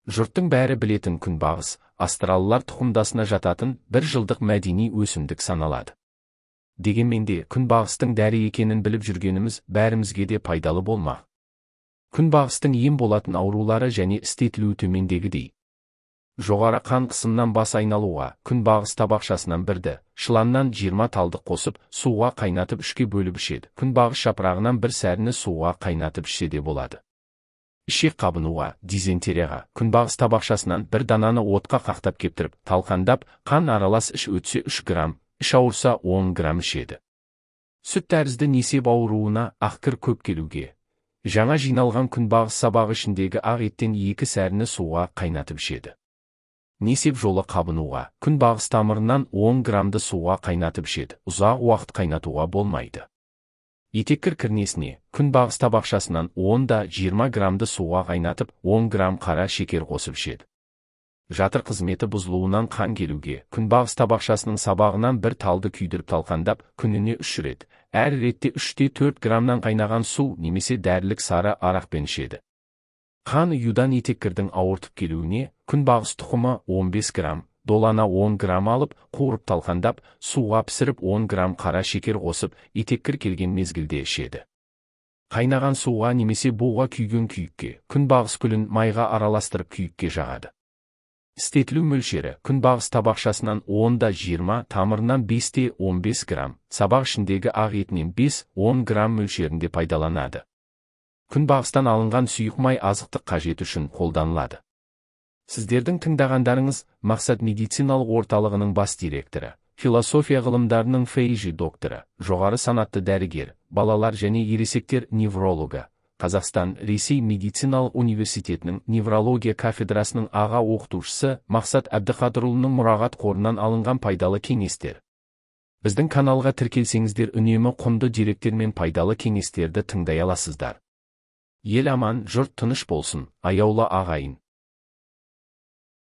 Жұрттың бәрі білетін күнбағыс, астралылар тұқымдасына жататын бір жылдық мәдени өсімдік саналады. Дегенмен де күнбағыстың дәрі екенін біліп жүргеніміз бәрімізге де пайдалы болмақ. Күнбағыстың ем болатын аурулары және істетілуі төмендегідей. Жоғары қан қысымынан бас айналуға күнбағыс табақшасынан бірді, шыланнан 20 талдық қосып, суға қайнатып 3-ке бөліп ішеді. Күнбағыс жапырағынан бір сәріні суға қайнатып ішсе де болады. Ішек қабынуға, дизентерияға, күнбағыс табақшасынан бір дананы отқа қақтап кептіріп, талқандап, қан аралас іш өтсе 3 грамм, іш ауырса 10 грамм ішеді. Сүт тәрізді несеп ауруына, ақкір көп келуге. Жаңа жиналған күнбағыс сабағы ішіндегі ақ еттен 2 сәріні суға қайнатып ішеді. Несеп жолы қабынуға, күнбағыс тамырынан 10 граммды суға қайнатып ішеді. Ұзақ уақыт қайнатуға болмайды. Етеккір кірнесіне, күнбағыс табақшасынан 10-20 граммды суға қайнатып, 10 грамм қара шекер қосып ішеді. Жатыр қызметі бұзылуынан қан келуге, күнбағыс табақшасының сабағынан бір талды күйдіріп талқандап, күніне 3 рет, әр ретте 3-4 граммнан қайнаған су немесе дәрілік сары арақпен ішеді. Қан ұюдан етеккірдің ауыртып келуіне, күнбағыс тұқымы 15 грамм, долана 10 грамм алып, қуырып талқандап, суға пісіріп 10 грамм қара шекер қосып, етеккір келген мезгілде ішеді. Қайнаған суға немесе буға күйген күйікке, күнбағыс күлін майға араластырып күйікке жағады. Істетілу мөлшері, күнбағыс табақшасынан 10-20, тамырынан 5-15 грамм, сабақ ішіндегі ақ етінен 5-10 грамм мөлшерінде пайдаланады. Күнбағыстан алынған сұйық май азықтық қажет үшін қолданылады. Сіздердің тыңдағандарыңыз Мақсат медициналық орталығының бас директоры, философия ғылымдарының PhD докторы, жоғары санатты дәрігер, балалар және ересектер неврологы, Қазақстан Ресей медициналық университетінің неврология кафедрасының аға оқытушысы Мақсат Әбдіқадырұлының мұрағат қорынан алынған пайдалы кеңестер. Біздің каналға тіркелсеңіздер үнемі құнды деректер мен пайдалы кеңестерді тыңдай аласыздар. Ел аман, жұрт тыныш болсын, аяулы ағайын.